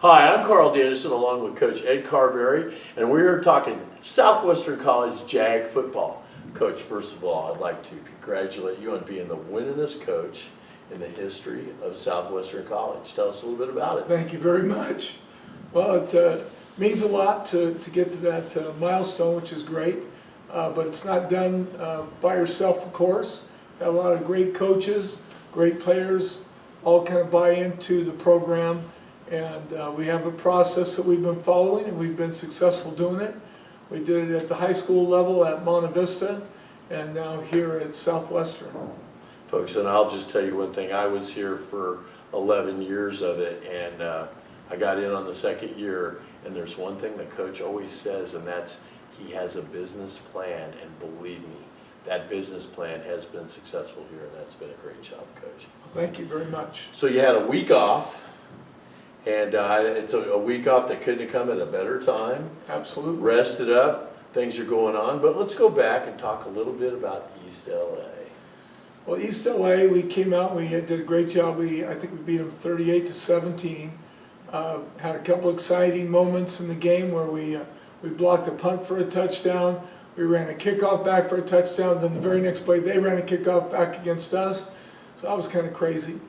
Hi, I'm Carl Danielson along with Coach Ed Carberry, and we are talking Southwestern College JAG football. Coach, first of all, I'd like to congratulate you on being the winningest coach in the history of Southwestern College. Tell us a little bit about it. Thank you very much. Well, it means a lot to get to that milestone, which is great, but it's not done by yourself, of course. Got a lot of great coaches, great players, all kind of buy into the program. And we have a process that we've been following, and we've been successful doing it. We did it at the high school level at Monte Vista, and now here at Southwestern. Folks, and I'll just tell you one thing. I was here for 11 years of it, and I got in on the second year, and there's one thing the coach always says, and that's he has a business plan, and believe me, that business plan has been successful here, and that's been a great job, Coach. Well, thank you very much. So you had a week off. And it's a week off that couldn't have come at a better time. Absolutely. Rested up, things are going on. But let's go back and talk a little bit about East LA. Well, East LA, we came out, we did a great job. I think we beat them 38-17. Had a couple exciting moments in the game where we blocked a punt for a touchdown. We ran a kickoff back for a touchdown. Then the very next play, they ran a kickoff back against us. So that was kind of crazy.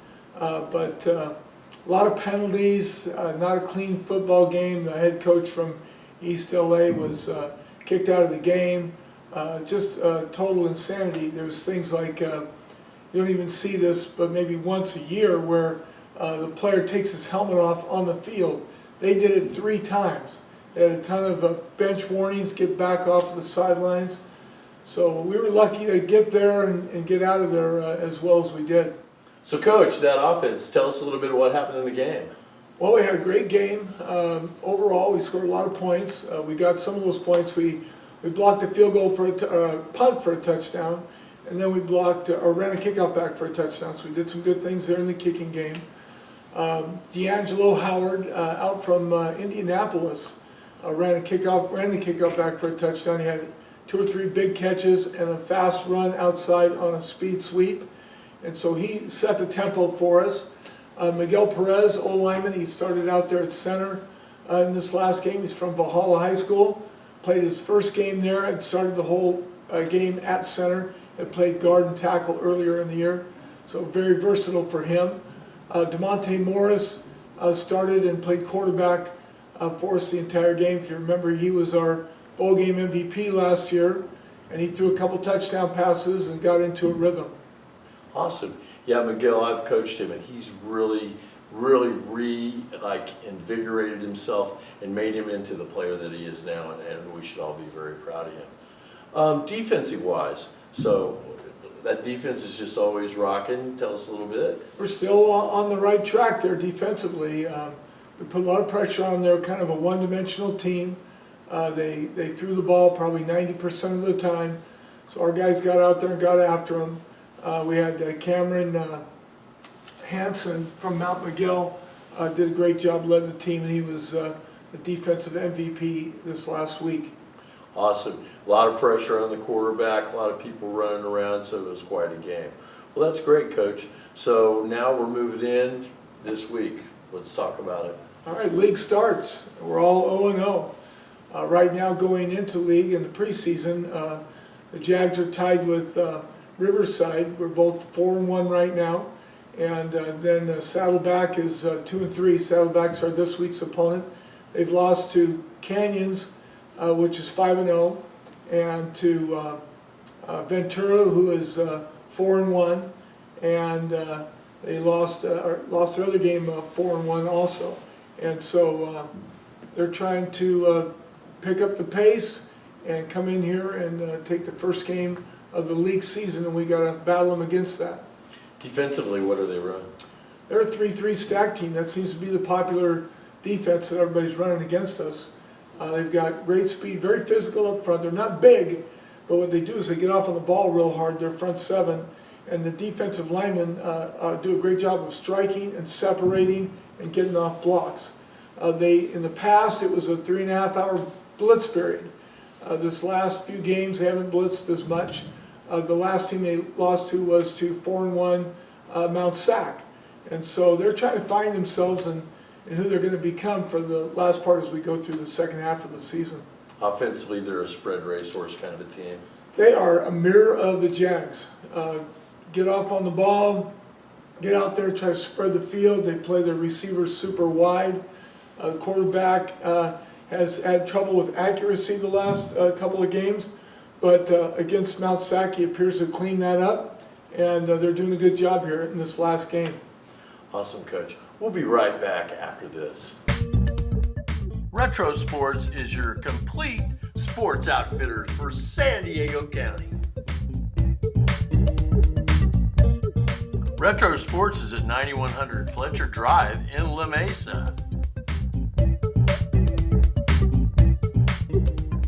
A lot of penalties, not a clean football game. The head coach from East LA was kicked out of the game. Just total insanity. There was things like, you don't even see this, but maybe once a year where the player takes his helmet off on the field. They did it 3 times. They had a ton of bench warnings, get back off the sidelines. So we were lucky to get there and get out of there as well as we did. So, Coach, that offense, tell us a little bit of what happened in the game. Well, we had a great game. Overall, we scored a lot of points. We got some of those points. We blocked a field goal for a punt for a touchdown, and then we blocked or ran a kickoff back for a touchdown. So we did some good things there in the kicking game. D'Angelo Howard out from Indianapolis ran the kickoff back for a touchdown. He had 2 or 3 big catches and a fast run outside on a speed sweep. And so he set the tempo for us. Miguel Perez, old lineman, he started out there at center in this last game. He's from Valhalla High School. Played his first game there and started the whole game at center. Had played guard and tackle earlier in the year. So very versatile for him. DeMonte Morris started and played quarterback for us the entire game. If you remember, he was our bowl game MVP last year. And he threw a couple touchdown passes and got into a rhythm. Awesome. Yeah, Miguel, I've coached him, and he's really invigorated himself and made him into the player that he is now, and we should all be very proud of him. Defensive-wise, so that defense is just always rocking. Tell us a little bit. We're still on the right track there defensively. We put a lot of pressure on there, kind of a one-dimensional team. They threw the ball probably 90% of the time, so our guys got out there and got after them. We had Cameron Hansen from Mount Miguel did a great job, led the team, and he was the defensive MVP this last week. Awesome. A lot of pressure on the quarterback, a lot of people running around, so it was quite a game. Well, that's great, Coach. So now we're moving in this week. Let's talk about it. All right, league starts. We're all 0-0. Right now going into league in the preseason, the Jags are tied with Riverside. We're both 4-1 right now, and then Saddleback is 2-3. Saddleback's are this week's opponent. They've lost to Canyons, which is 5-0, and to Ventura, who is 4-1, and they lost their other game 4-1 also. And so they're trying to pick up the pace and come in here and take the first game of the league season, and we got to battle them against that. Defensively, what are they running? They're a 3-3 stack team. That seems to be the popular defense that everybody's running against us. They've got great speed, very physical up front. They're not big, but what they do is they get off on the ball real hard. They're front 7, and the defensive linemen do a great job of striking and separating and getting off blocks. In the past, it was a 3.5-hour blitz period. This last few games, they haven't blitzed as much. The last team they lost to was to 4-1 Mount Sac. And so they're trying to find themselves, and and who they're going to become for the last part as we go through the second half of the season. Offensively, they're a spread racehorse kind of a team. They are a mirror of the Jags. Get off on the ball, get out there, try to spread the field. They play their receivers super wide. The quarterback has had trouble with accuracy the last couple of games, but against Mount Sac, he appears to clean that up, and they're doing a good job here in this last game. Awesome, Coach. We'll be right back after this. Retro Sports is your complete sports outfitter for San Diego County. Retro Sports is at 9100 Fletcher Drive in La Mesa.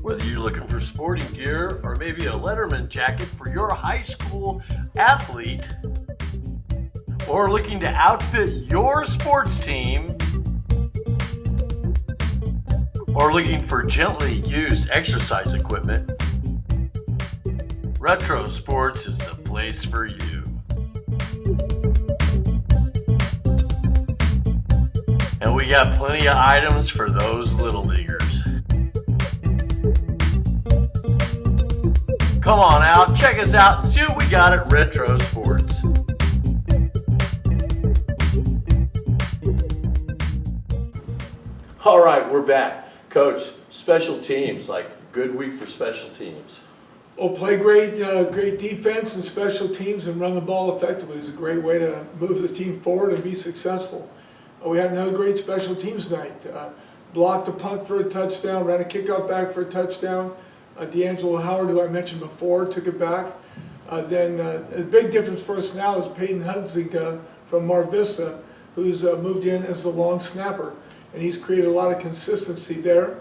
Whether you're looking for sporting gear or maybe a Letterman jacket for your high school athlete, or looking to outfit your sports team, or looking for gently used exercise equipment, Retro Sports is the place for you. And we got plenty of items for those little leaguers. Come on out, check us out, and see what we got at Retro Sports. All right, we're back. Coach, special teams, like good week for special teams. Well, play great defense and special teams and run the ball effectively is a great way to move the team forward and be successful. We had another great special teams night. Blocked a punt for a touchdown, ran a kickoff back for a touchdown. D'Angelo Howard, who I mentioned before, took it back. Then a big difference for us now is Peyton Hudzig from Mar Vista, who's moved in as the long snapper, and he's created a lot of consistency there.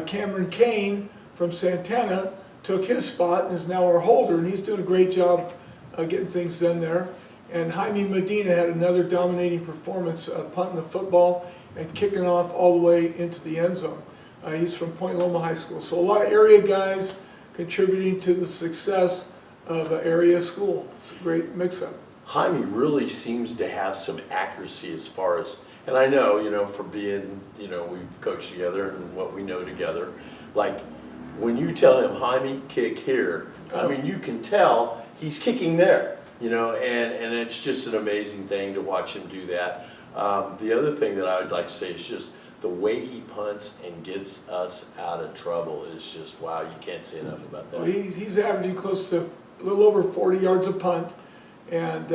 Cameron Kane from Santana took his spot and is now our holder, and he's doing a great job getting things done there. And Jaime Medina had another dominating performance, punting the football and kicking off all the way into the end zone. He's from Point Loma High School. So a lot of area guys contributing to the success of an area school. It's a great mix-up. Jaime really seems to have some accuracy as far as, and I know, for being, we've coached together and what we know together, like when you tell him, Jaime, kick here, I mean, you can tell he's kicking there, and it's just an amazing thing to watch him do that. The other thing that I would like to say is just the way he punts and gets us out of trouble is just, wow, you can't say enough about that. Well, he's averaging close to a little over 40 yards a punt, and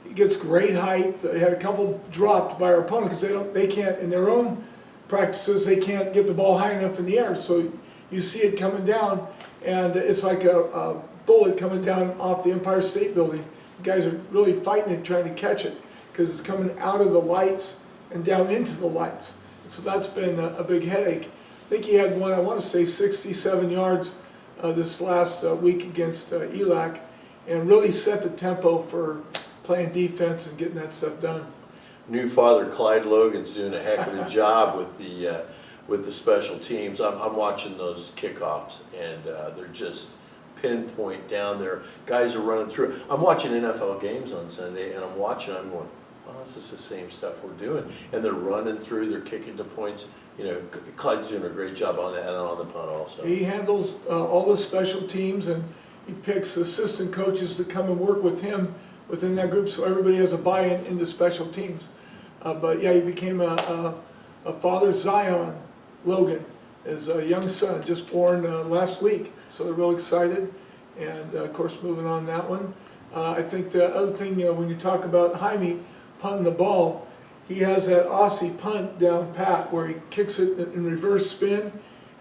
he gets great height. They had a couple dropped by our opponent because they can't, in their own practices, they can't get the ball high enough in the air. So you see it coming down, and it's like a bullet coming down off the Empire State Building. The guys are really fighting it, trying to catch it, because it's coming out of the lights and down into the lights. So that's been a big headache. I think he had one, I want to say 67 yards this last week against ELAC, and really set the tempo for playing defense and getting that stuff done. New father Clyde Logan's doing a heck of a job with the special teams. I'm watching those kickoffs, and they're just pinpoint down there. Guys are running through. I'm watching NFL games on Sunday, and I'm going, oh, this is the same stuff we're doing. And they're running through, they're kicking to points. Clyde's doing a great job on that and on the punt also. He handles all the special teams, and he picks assistant coaches to come and work with him within that group, so everybody has a buy-in into special teams. But yeah, he became a father. Zion Logan is a young son, just born last week, so they're real excited, and of course moving on that one. I think the other thing, when you talk about Jaime punting the ball, he has that Aussie punt down pat where he kicks it in reverse spin,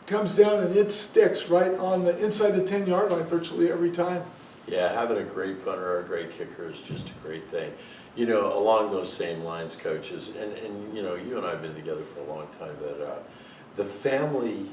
comes down, and it sticks right on the inside the 10-yard line virtually every time. Yeah, having a great punter or a great kicker is just a great thing. Along those same lines, coaches, and you and I have been together for a long time, but the family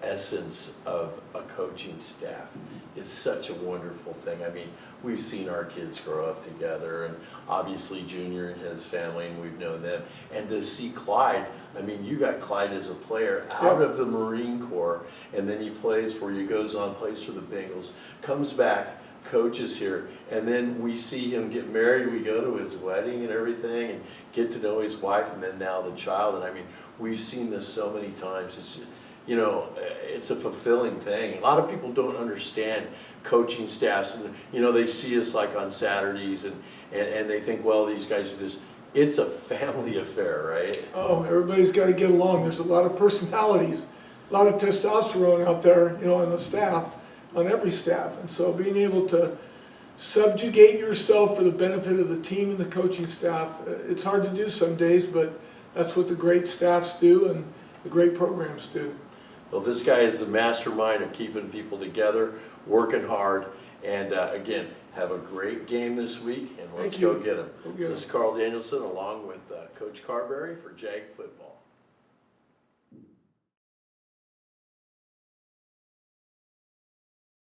essence of a coaching staff is such a wonderful thing. I mean, we've seen our kids grow up together, and obviously Junior and his family, and we've known them. And to see Clyde, I mean, you got Clyde as a player out of the Marine Corps, and then he plays for you, goes on, plays for the Bengals, comes back, Coach is here, and then we see him get married, we go to his wedding and everything, and get to know his wife, and then now the child, and I mean, we've seen this so many times. It's, you know, it's a fulfilling thing. A lot of people don't understand coaching staffs, and you know, they see us like on Saturdays, and they think, well, these guys do this. It's a family affair, right? Oh, everybody's got to get along. There's a lot of personalities, a lot of testosterone out there, you know, on the staff, on every staff. And so being able to subjugate yourself for the benefit of the team and the coaching staff, it's hard to do some days, but that's what the great staffs do and the great programs do. Well, this guy is the mastermind of keeping people together, working hard, and again, have a great game this week, and let's go get them. This is Carl Danielson along with Coach Carberry for JAG Football.